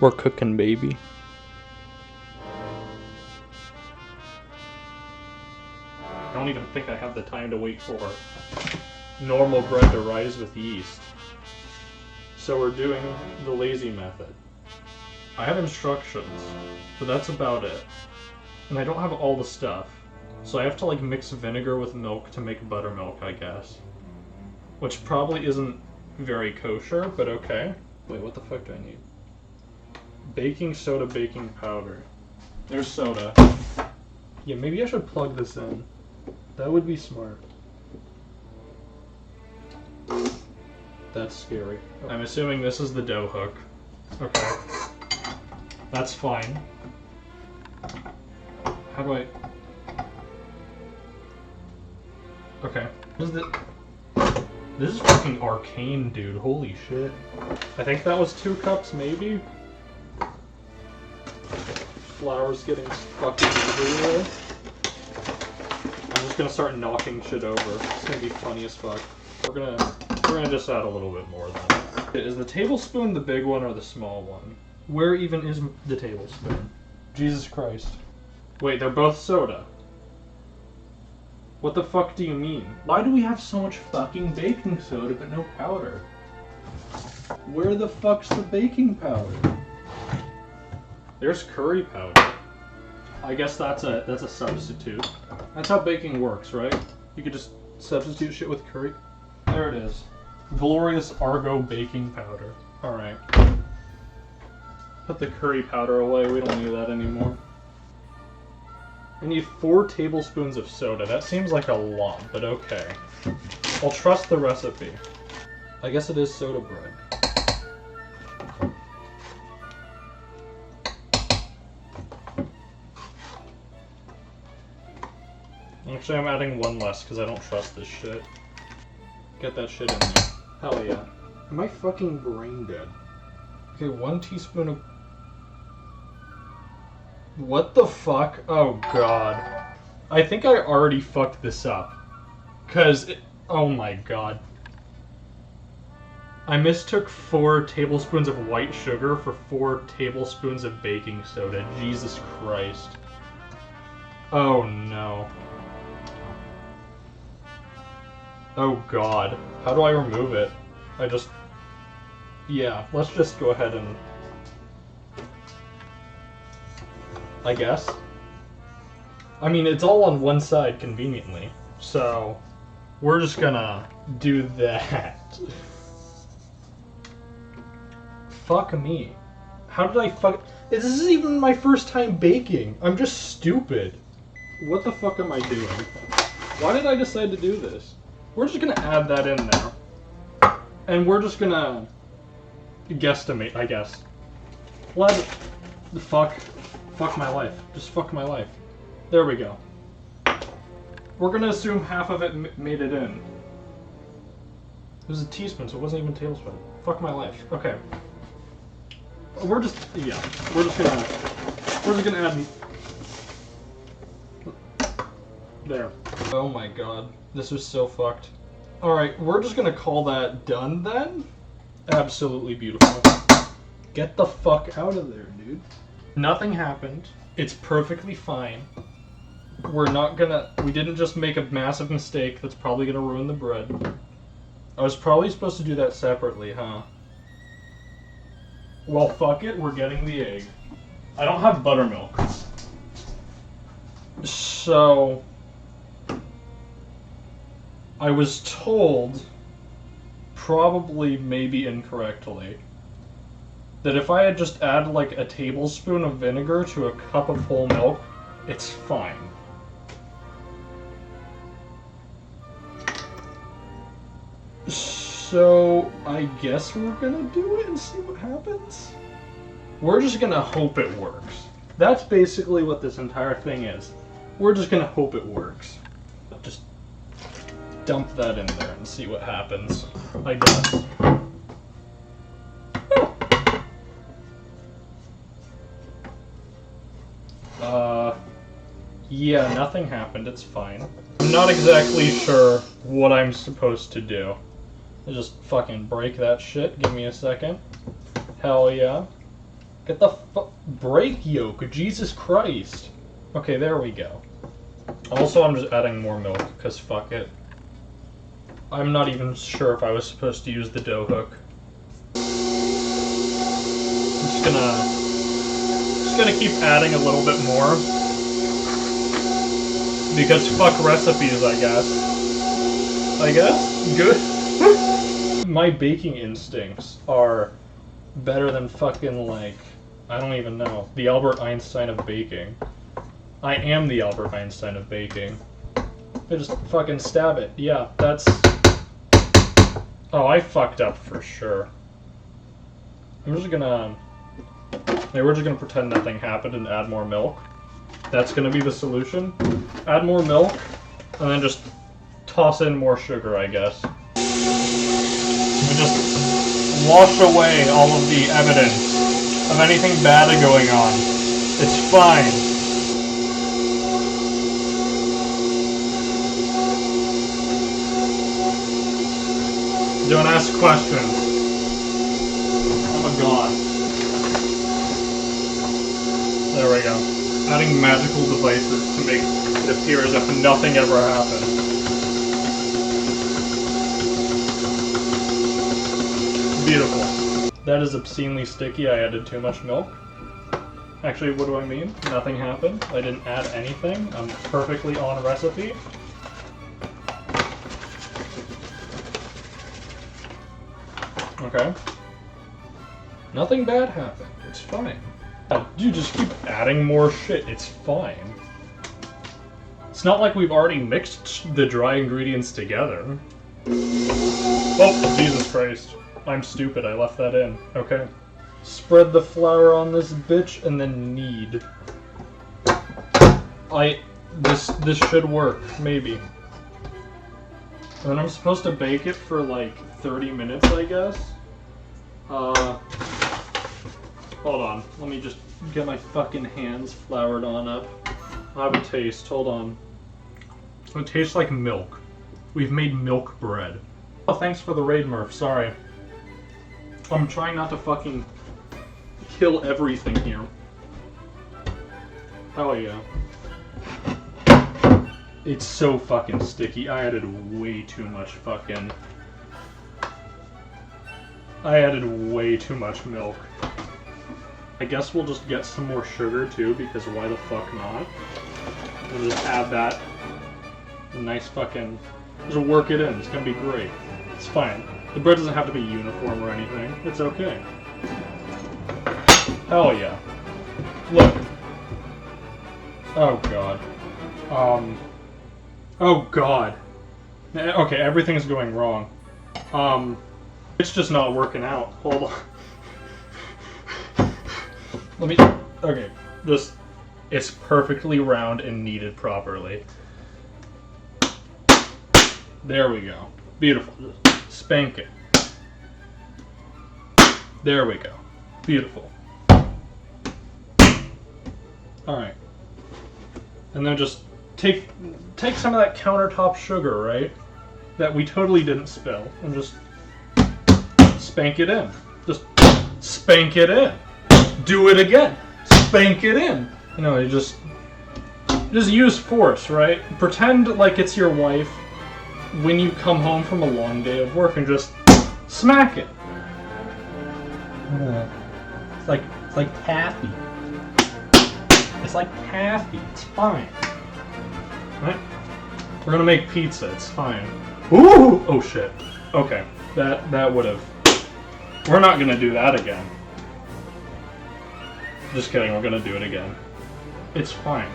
We're cooking, baby. I don't even think I have the time to wait for normal bread to rise with yeast. So we're doing the lazy method. I have instructions, but that's about it. And I don't have all the stuff. So I have to like mix vinegar with milk to make buttermilk, I guess. Which probably isn't very kosher, but okay. Wait, what the fuck do I need? Baking soda, baking powder. There's soda. Yeah, maybe I should plug this in. That would be smart. That's scary. I'm assuming this is the dough hook. Okay. That's fine. How do I... Okay. This is fucking arcane, dude. Holy shit. I think that was 2 cups, maybe? Flour's getting fucking everywhere. I'm just gonna start knocking shit over. It's gonna be funny as fuck. We're gonna just add a little bit more then. Is the tablespoon the big one or the small one? Where even is the tablespoon? Jesus Christ. Wait, they're both soda. What the fuck do you mean? Why do we have so much fucking baking soda but no powder? Where the fuck's the baking powder? There's curry powder. I guess that's a substitute. That's how baking works, right? You could just substitute shit with curry. There it is. Glorious Argo baking powder. Alright. Put the curry powder away, we don't need that anymore. I need 4 tablespoons of soda. That seems like a lot, but okay. I'll trust the recipe. I guess it is soda bread. Actually, I'm adding 1 less because I don't trust this shit. Get that shit in there. Hell yeah. Am I fucking brain dead? Okay, 1 teaspoon of... What the fuck? Oh god. I think I already fucked this up. Cause oh my god. I mistook 4 tablespoons of white sugar for 4 tablespoons of baking soda. Jesus Christ. Oh no. Oh god. How do I remove it? Yeah, let's just go ahead and... I guess. I mean, it's all on one side conveniently, so we're just gonna do that. Fuck me. How did I fuck... This is even my first time baking. I'm just stupid. What the fuck am I doing? Why did I decide to do this? We're just gonna add that in there. And we're just gonna guesstimate, I guess. Fuck my life. Just fuck my life. There we go. We're gonna assume half of it made it in. It was a teaspoon, so it wasn't even a tablespoon. Fuck my life. Okay. We're just gonna add... There. Oh my god. This was so fucked. Alright, we're just gonna call that done then? Absolutely beautiful. Get the fuck out of there, dude. Nothing happened. It's perfectly fine. We didn't just make a massive mistake that's probably gonna ruin the bread. I was probably supposed to do that separately, huh? Well, fuck it, we're getting the egg. I don't have buttermilk. So... I was told, probably maybe incorrectly, that if I had just added like a tablespoon of vinegar to a cup of whole milk, it's fine. So I guess we're gonna do it and see what happens? We're just gonna hope it works. That's basically what this entire thing is. We're just gonna hope it works. Just dump that in there and see what happens, I guess. Yeah, nothing happened, it's fine. I'm not exactly sure what I'm supposed to do. Just fucking break that shit, give me a second. Hell yeah. Get the brake yoke, Jesus Christ. Okay, there we go. Also, I'm just adding more milk, because fuck it. I'm not even sure if I was supposed to use the dough hook. I'm just gonna keep adding a little bit more. Because fuck recipes, I guess. Good. My baking instincts are better than fucking, like, I don't even know, the Albert Einstein of baking. I am the Albert Einstein of baking. I just fucking stab it. Yeah, that's... Oh, I fucked up for sure. I'm just gonna... Maybe we're just gonna pretend nothing happened and add more milk. That's gonna be the solution. Add more milk, and then just toss in more sugar, I guess. And just wash away all of the evidence of anything bad going on. It's fine. Don't ask questions. I'm a god. There we go. Adding magical devices to make it appear as if nothing ever happened. Beautiful. That is obscenely sticky. I added too much milk. Actually, what do I mean? Nothing happened. I didn't add anything. I'm perfectly on recipe. Okay. Nothing bad happened. It's fine. You just keep adding more shit. It's fine. It's not like we've already mixed the dry ingredients together. Oh, Jesus Christ. I'm stupid. I left that in. Okay. Spread the flour on this bitch and then knead. This should work. Maybe. And then I'm supposed to bake it for like 30 minutes, I guess. Hold on. Let me just get my fucking hands floured on up. I have a taste. Hold on. It tastes like milk. We've made milk bread. Oh, thanks for the raid, Murph. Sorry. I'm trying not to fucking kill everything here. Oh yeah. It's so fucking sticky. I added way too much fucking... I added way too much milk. I guess we'll just get some more sugar too, because why the fuck not? We'll just add that. Nice fucking... Just work it in. It's gonna be great. It's fine. The bread doesn't have to be uniform or anything. It's okay. Hell yeah. Look. Oh god. Oh god. Okay, everything's going wrong. It's just not working out. Hold on. Let me... Okay. It's perfectly round and kneaded properly. There we go. Beautiful. Just spank it. There we go. Beautiful. Alright. And then just take some of that countertop sugar, right? That we totally didn't spill. And just spank it in. Just spank it in. Do it again. Spank it in. You know, you just use force, right? Pretend like it's your wife when you come home from a long day of work and just smack it. It's like taffy. It's like taffy. It's fine. Right? We're gonna make pizza. It's fine. Ooh! Oh shit. Okay. That would have... We're not gonna do that again. Just kidding. We're gonna do it again. It's fine.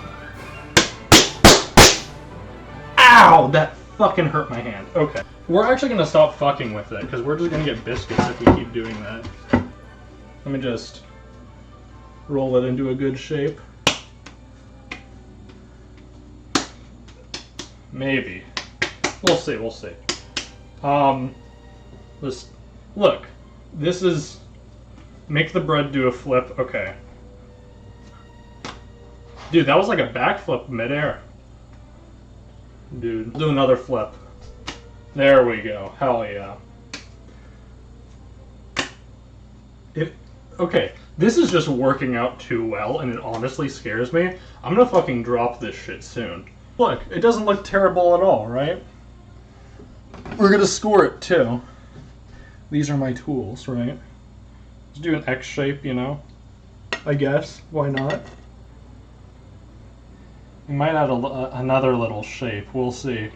Ow! That fucking hurt my hand. Okay. We're actually gonna stop fucking with it, because we're just gonna get biscuits if we keep doing that. Let me just roll it into a good shape. Maybe. We'll see, we'll see. Look. This is... Make the bread do a flip. Okay. Dude, that was like a backflip midair. Dude, do another flip. There we go. Hell yeah. Okay, this is just working out too well, and it honestly scares me. I'm gonna fucking drop this shit soon. Look, it doesn't look terrible at all, right? We're gonna score it, too. These are my tools, right? Let's do an X shape, you know? I guess. Why not? We might add another little shape. We'll see.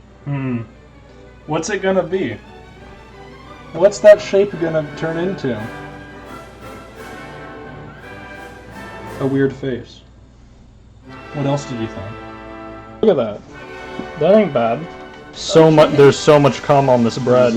What's it gonna be? What's that shape gonna turn into? A weird face. What else did you think? Look at that. That ain't bad. So much. There's so much cum on this bread.